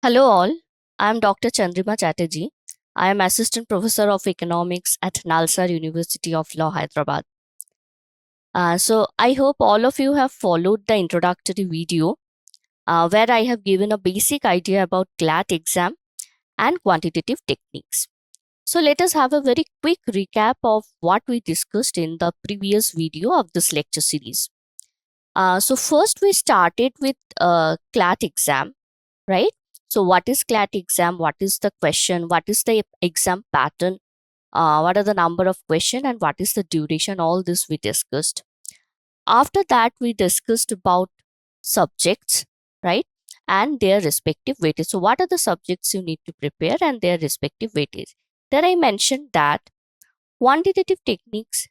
Hello all, I am Dr. Chandrima Chatterjee. I am Assistant Professor of Economics at Nalsar University of Law, Hyderabad. So I hope all of you have followed the introductory video where I have given a basic idea about CLAT exam and quantitative techniques. So let us have a very quick recap of what we discussed in the previous video of this lecture series. So first we started with CLAT exam, right? So what is CLAT exam? What is the question? What is the exam pattern? What are the number of question and what is the duration? All this we discussed. After that, we discussed about subjects, right? And their respective weightage. So what are the subjects you need to prepare and their respective weightage? There I mentioned that quantitative techniques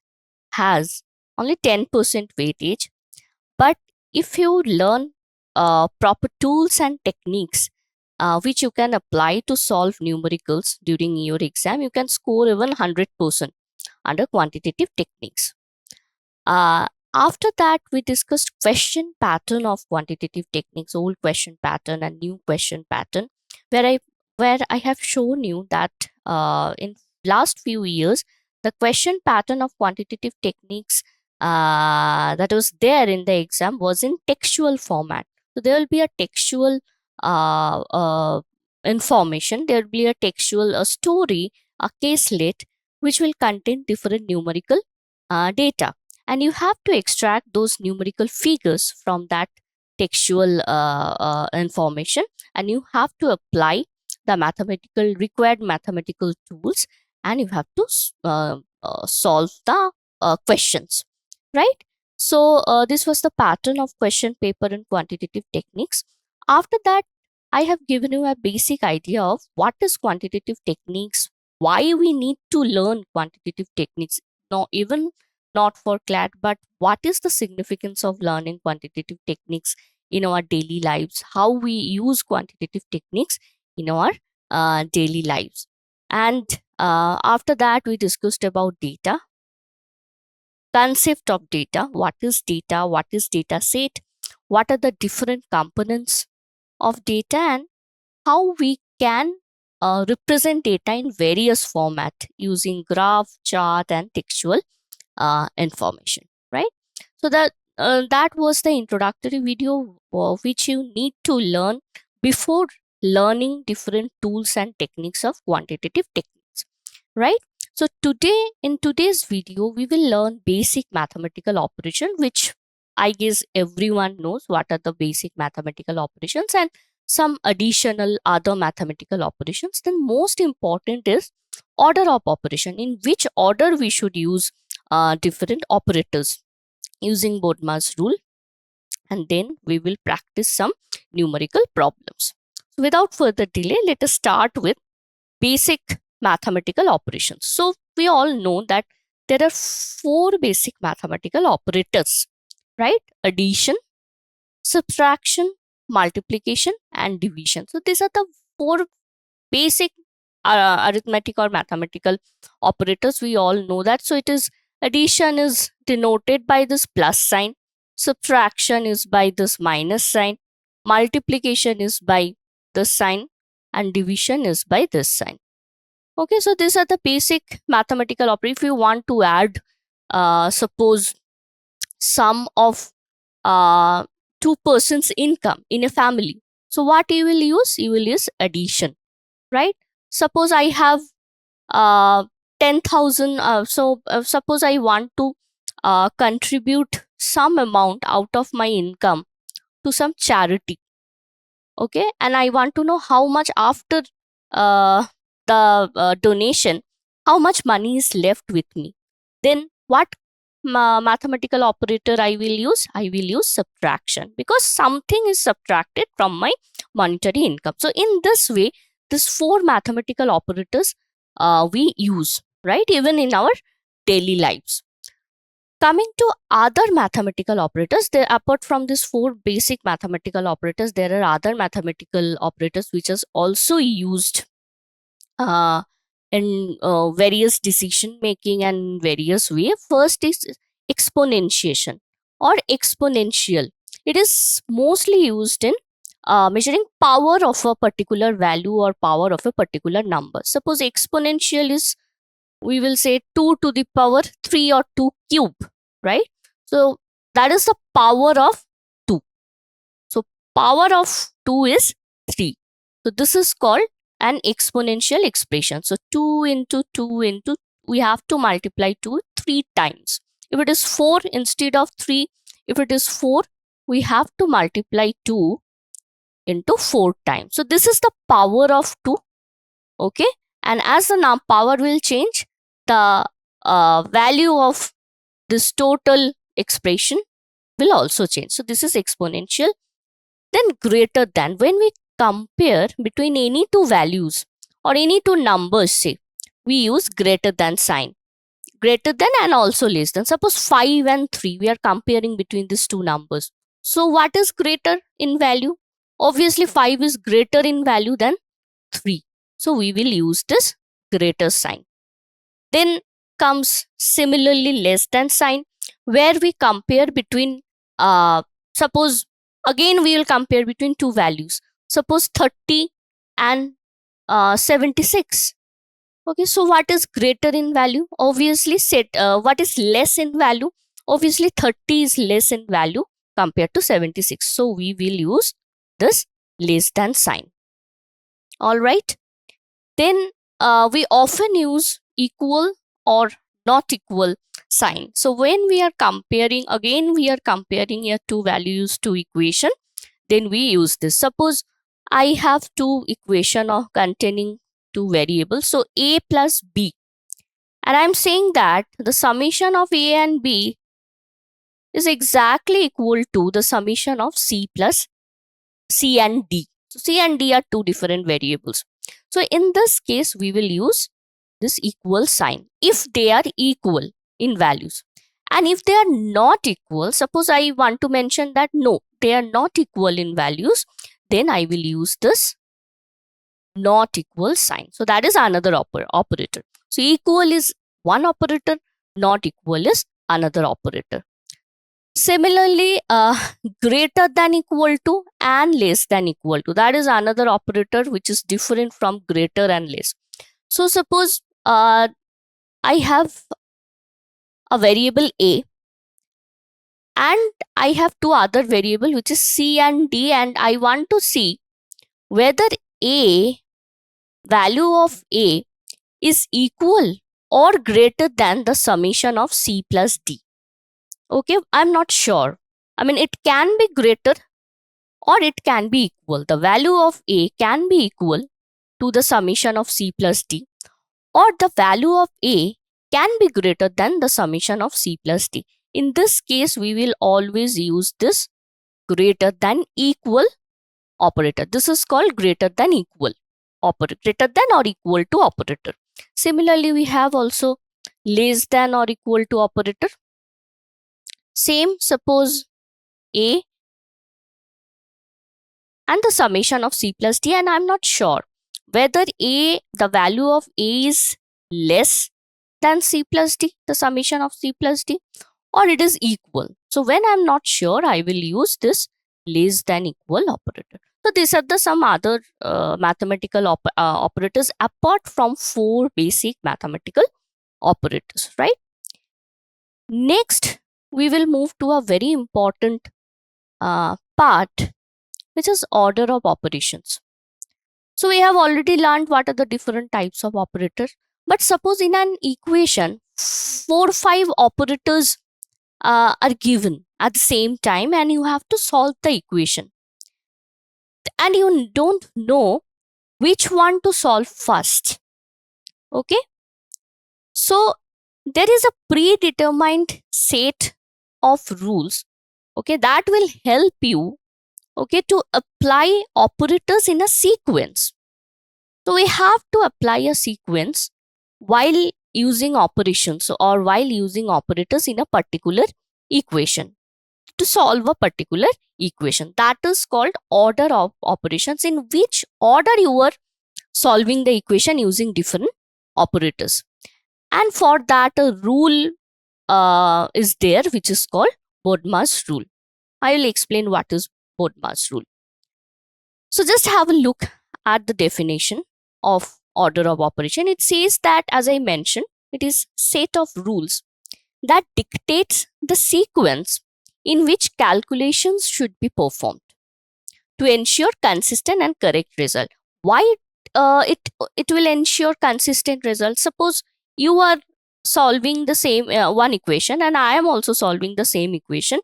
has only 10% weightage, but if you learn proper tools and techniques which you can apply to solve numericals during your exam, you can score even 100% under quantitative techniques. Uh, After that, we discussed question pattern of quantitative techniques, old question pattern and new question pattern, where I have shown you that in last few years, the question pattern of quantitative techniques that was there in the exam was in textual format. So there will be a textual uh, uh, information, there will be a textual a story, a caselet, which will contain different numerical data, and you have to extract those numerical figures from that textual information, and you have to apply the mathematical required mathematical tools, and you have to solve the questions, right? So this was the pattern of question paper in quantitative techniques. After that, I have given you a basic idea of what is quantitative techniques, why we need to learn quantitative techniques, no even not for CLAT, but what is the significance of learning quantitative techniques in our daily lives, how we use quantitative techniques in our daily lives. And after that, we discussed about data, concept of data, what is data set, what are the different components of data, and how we can represent data in various format using graph, chart, and textual information, right? So that was the introductory video which you need to learn before learning different tools and techniques of quantitative techniques, right? So today, in today's video, we will learn basic mathematical operation, which I guess everyone knows what are the basic mathematical operations, and some additional other mathematical operations. Then most important is order of operation, in which order we should use different operators using Bodmer's rule, and then we will practice some numerical problems. So without further delay, let us start with basic mathematical operations. So we all know that there are four basic mathematical operators, right? Addition, subtraction, multiplication, and division. So these are the four basic arithmetic or mathematical operators. We all know that. So it is addition is denoted by this plus sign, subtraction is by this minus sign, multiplication is by this sign, and division is by this sign. Okay, so these are the basic mathematical operators. If you want to add, suppose sum of uh, two persons income in a family, so what you will use? You will use addition, right? Suppose I have uh 10,000, suppose I want to contribute some amount out of my income to some charity, okay, and I want to know how much after the donation, how much money is left with me. Then what mathematical operator I will use? I will use subtraction, because something is subtracted from my monetary income. So in this way, these four mathematical operators we use, right, even in our daily lives. Coming to other mathematical operators, there, apart from these four basic mathematical operators, there are other mathematical operators which is also used uh, in various decision making and various way. First is exponentiation or exponential. It is mostly used in measuring power of a particular value or power of a particular number. Suppose exponential is, we will say 2 to the power 3 or 2 cube, right? So that is the power of 2. So power of 2 is 3. So this is called an exponential expression. So 2 into 2 into, we have to multiply 2 3 times. If it is 4 instead of 3, if it is 4, we have to multiply 2 into 4 times. So this is the power of 2. Okay, and as the power will change, the value of this total expression will also change. So this is exponential. Then greater than, when we compare between any two values or any two numbers, say, we use greater than sign. Greater than and also less than. Suppose 5 and 3, we are comparing between these two numbers. So what is greater in value? Obviously 5 is greater in value than 3. So we will use this greater sign. Then comes similarly less than sign, where we compare between, suppose again we will compare between two values. Suppose 30 and 76. Okay, so what is greater in value? Obviously, what is less in value? Obviously, 30 is less in value compared to 76. So we will use this less than sign. All right. Then we often use equal or not equal sign. So when we are comparing, again we are comparing here two values to equation, then we use this. Suppose I have two equation of containing two variables, so a plus b, and I'm saying that the summation of a and b is exactly equal to the summation of c plus c and d. So c and d are two different variables. So in this case, we will use this equal sign if they are equal in values. And if they are not equal, suppose I want to mention that no, they are not equal in values, then I will use this not equal sign. So that is another operator. So equal is one operator, not equal is another operator. Similarly, greater than equal to and less than equal to, that is another operator which is different from greater and less. So suppose I have a variable a and I have two other variable which is c and d, and I want to see whether a value of a is equal or greater than the summation of c plus d. Okay, I'm not sure. I mean, it can be greater or it can be equal. The value of a can be equal to the summation of c plus d, or the value of a can be greater than the summation of c plus d. In this case, we will always use this greater than equal operator. This is called greater than equal operator, greater than or equal to operator. Similarly, we have also less than or equal to operator. Same, suppose a and the summation of c plus d, and I'm not sure whether the value of a is less than c plus d, the summation of c plus d, or it is equal. So when I'm not sure, I will use this less than equal operator. So these are the some other mathematical operators apart from four basic mathematical operators, right? Next, we will move to a very important part, which is order of operations. So we have already learned what are the different types of operators. But suppose in an equation, 4-5 operators are given at the same time, and you have to solve the equation. And you don't know which one to solve first. Okay. So there is a predetermined set of rules, okay, that will help you, okay, to apply operators in a sequence. So we have to apply a sequence while using operations or while using operators in a particular equation to solve a particular equation. That is called order of operations, in which order you are solving the equation using different operators. And for that, a rule is there which is called Bodmer's rule. I will explain what is Bodmer's rule. So just have a look at the definition of order of operation. It says that, as I mentioned, it is set of rules that dictates the sequence in which calculations should be performed to ensure consistent and correct result. Why it will ensure consistent results? Suppose you are solving the same one equation and I am also solving the same equation,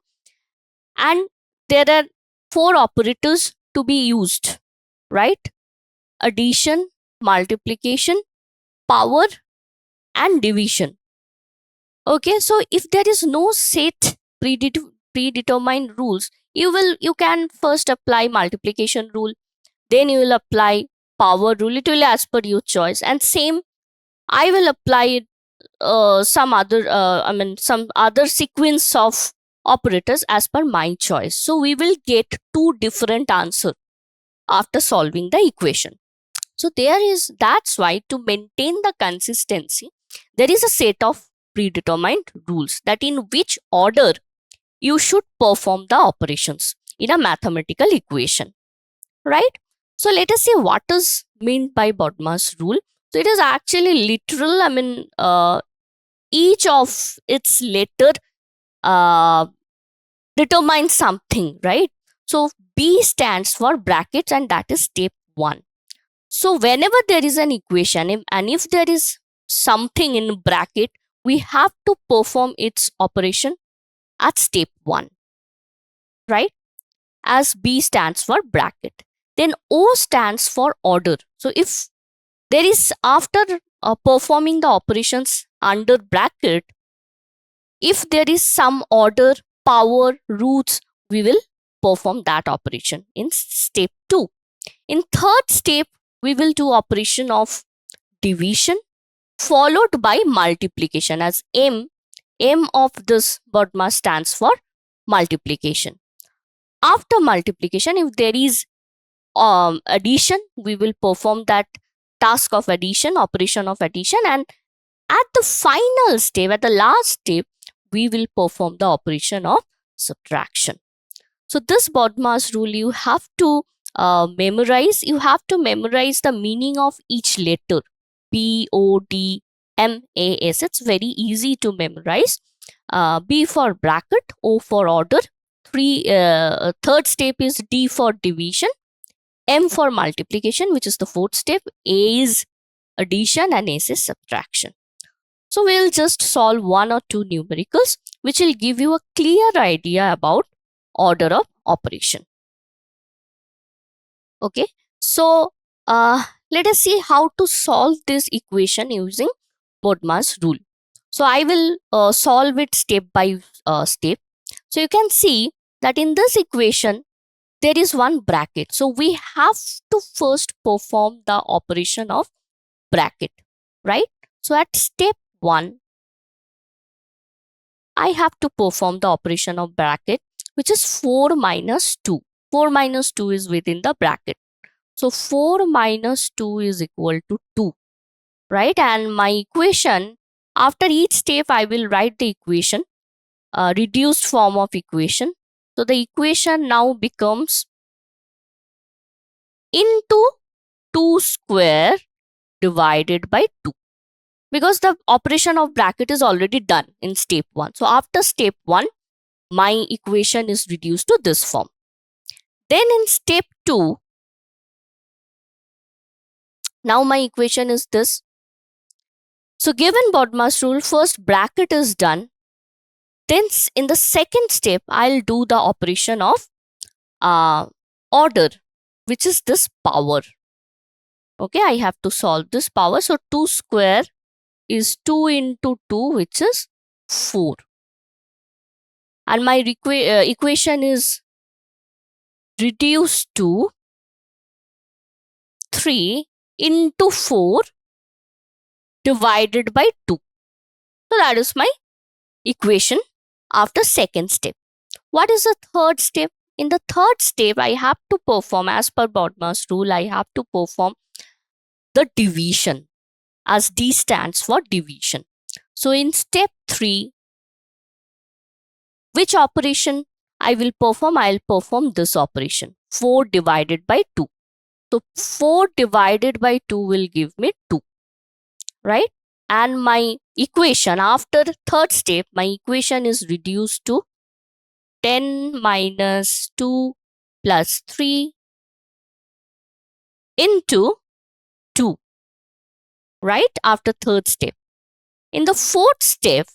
and there are four operators to be used, right? Addition, multiplication, power, and division. Okay, so if there is no set predetermined rules, you can first apply multiplication rule, then you will apply power rule. It will as per your choice, and same I will apply some other sequence of operators as per my choice. So we will get two different answer after solving the equation. So that's why, to maintain the consistency, there is a set of predetermined rules that in which order you should perform the operations in a mathematical equation, right? So let us see what is meant by Bodmer's rule. So it is actually literal. Each of its letter uh, determines something, right? So B stands for brackets, and that is step 1. So whenever there is an equation, and if there is something in bracket, we have to perform its operation at step 1, right? As B stands for bracket. Then O stands for order. So if there is, after performing the operations under bracket, if there is some order, power, roots, we will perform that operation in step 2. In third step, we will do operation of division followed by multiplication, as M of this Bodmer stands for multiplication. After multiplication, if there is addition, we will perform that task of addition, operation of addition, and at the final step, at the last step, we will perform the operation of subtraction. So this Bodmer's rule you have to memorize. You have to memorize the meaning of each letter. BODMAS. It's very easy to memorize. B for bracket, O for order. Third step is D for division, M for multiplication, which is the fourth step. A is addition, and S is subtraction. So we'll just solve one or two numericals, which will give you a clear idea about order of operation. Okay, so let us see how to solve this equation using Bodmer's rule. So I will solve it step by step. So you can see that in this equation, there is one bracket. So we have to first perform the operation of bracket, right? So at step 1, I have to perform the operation of bracket, which is 4 minus 2. 4 minus 2 is within the bracket. So 4 minus 2 is equal to 2, right? And my equation, after each step, I will write the equation, reduced form of equation. So the equation now becomes into 2 square divided by 2, because the operation of bracket is already done in step 1. So after step 1, my equation is reduced to this form. Then in step 2, now my equation is this. So given Bodmer's rule, first bracket is done. Then in the second step, I'll do the operation of order, which is this power. Okay, I have to solve this power. So 2 square is 2 into 2, which is 4. And my equation is reduced to 3 into 4 divided by 2. So that is my equation after second step. What is the third step? In the third step, I have to perform, as per Bodmer's rule, I have to perform the division, as D stands for division. So in step 3, which operation I will perform? I will perform this operation, 4 divided by 2. So 4 divided by 2 will give me 2, right? And my equation after third step, my equation is reduced to 10 minus 2 plus 3 into 2, right? After third step. In the fourth step,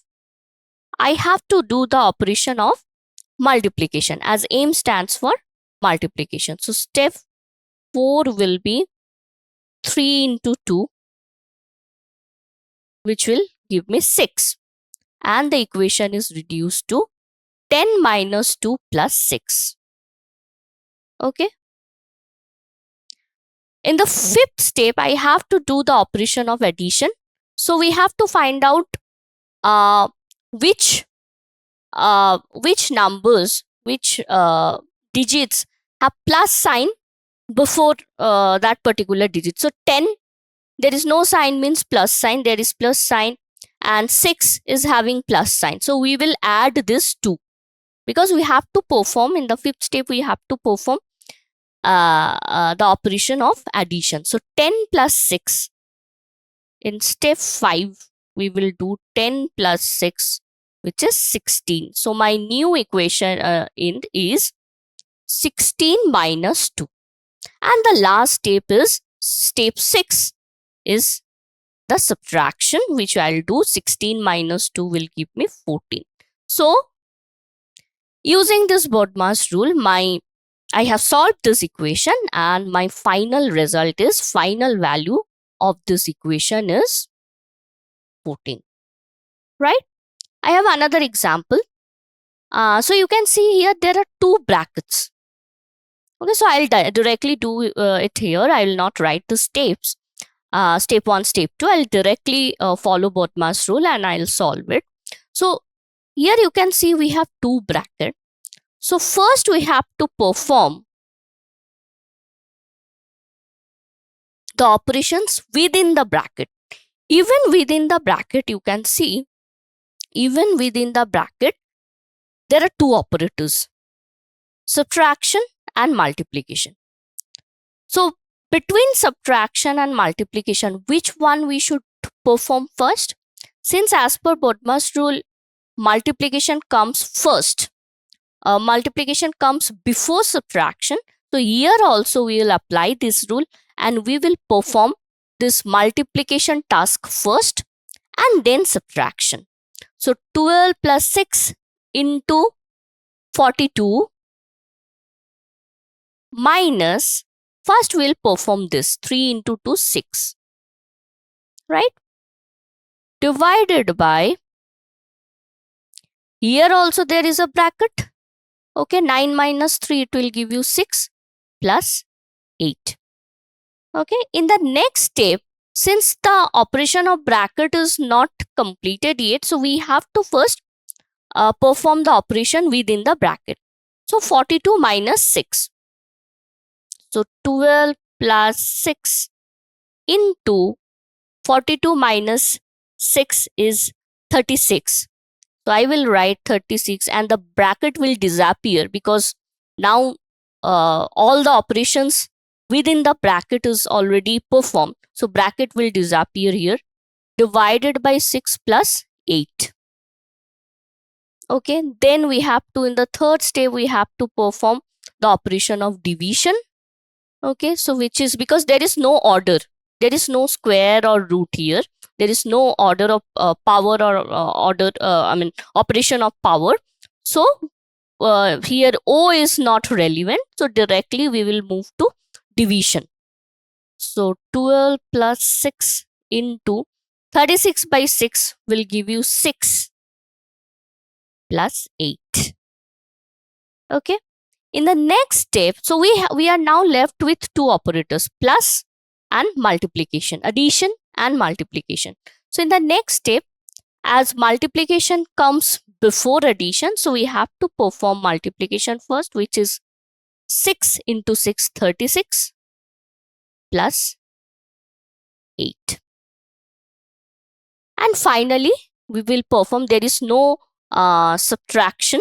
I have to do the operation of multiplication, as M stands for multiplication. So step 4 will be 3 into 2, which will give me 6. And the equation is reduced to 10 minus 2 plus 6. Okay. In the fifth step, I have to do the operation of addition. So we have to find out uh, which numbers, which digits have plus sign before that particular digit. So 10, there is no sign means plus sign, there is plus sign, and 6 is having plus sign. So we will add this 2 because we have to perform in the fifth step, we have to perform the operation of addition. So 10 plus 6. In step 5, we will do 10 plus 6, which is 16. So my new equation is 16 minus 2. And the last step is step 6 is the subtraction, which I'll do. 16 minus 2 will give me 14. So using this BODMAS rule, I have solved this equation and my final result is, final value of this equation is 14, right? I have another example. So you can see here there are 2 brackets. Okay, so I'll directly do it here. I will not write the steps. Step 1, step 2. I'll directly follow BODMAS rule and I'll solve it. So here you can see we have 2 brackets. So first we have to perform the operations within the bracket. Even within the bracket, you can see, even within the bracket, there are 2 operators, subtraction and multiplication. So between subtraction and multiplication, which one we should perform first? Since as per BODMAS rule, multiplication comes first. Multiplication comes before subtraction. So here also we will apply this rule and we will perform this multiplication task first and then subtraction. So 12 plus 6 into 42 minus, first we will perform this 3 into 2, 6, right? Divided by, here also there is a bracket. Okay, 9 minus 3, it will give you 6 plus 8. Okay, in the next step, since the operation of bracket is not completed yet, so we have to first perform the operation within the bracket. So 42 minus 6. So 12 plus 6 into 42 minus 6 is 36. So I will write 36 and the bracket will disappear because now all the operations within the bracket is already performed. So bracket will disappear here. Divided by 6 plus 8. Okay, then we have to, in the third step, we have to perform the operation of division. Okay, so which is, because there is no order, there is no square or root here. There is no order of power or operation of power. So here O is not relevant. So directly we will move to division. So 12 plus 6 into 36 by 6 will give you 6 plus 8. Okay. In the next step, so we are now left with 2 operators, plus and multiplication, addition and multiplication. So in the next step, as multiplication comes before addition, so we have to perform multiplication first, which is 6 into 6, 36 plus 8. And finally, we will perform, there is no subtraction.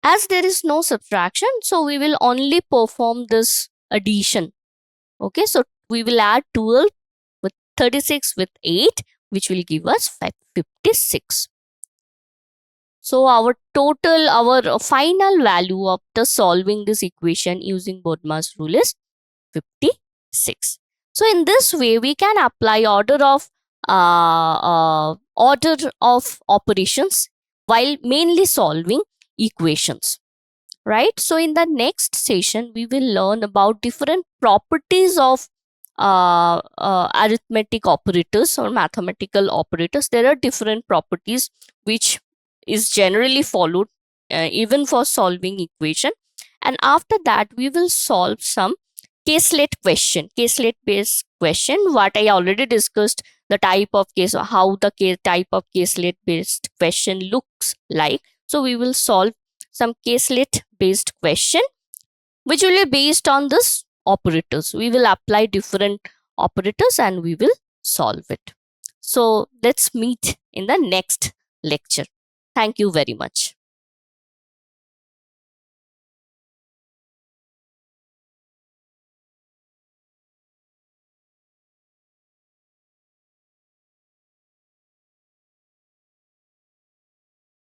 As there is no subtraction, so we will only perform this addition. Okay, so we will add 12 with 36 with 8, which will give us 56. So our total, our final value after solving this equation using Bodmer's rule is 56. So in this way, we can apply order of operations while mainly solving equations, right? So in the next session, we will learn about different properties of arithmetic operators or mathematical operators. There are different properties which is generally followed even for solving equation. And after that, we will solve some caselet question, caselet based question. What I already discussed, the type of case, how the type of caselet based question looks like. So we will solve some caselet based question which will be based on this operators. We will apply different operators and we will solve it. So let's meet in the next lecture. Thank you very much.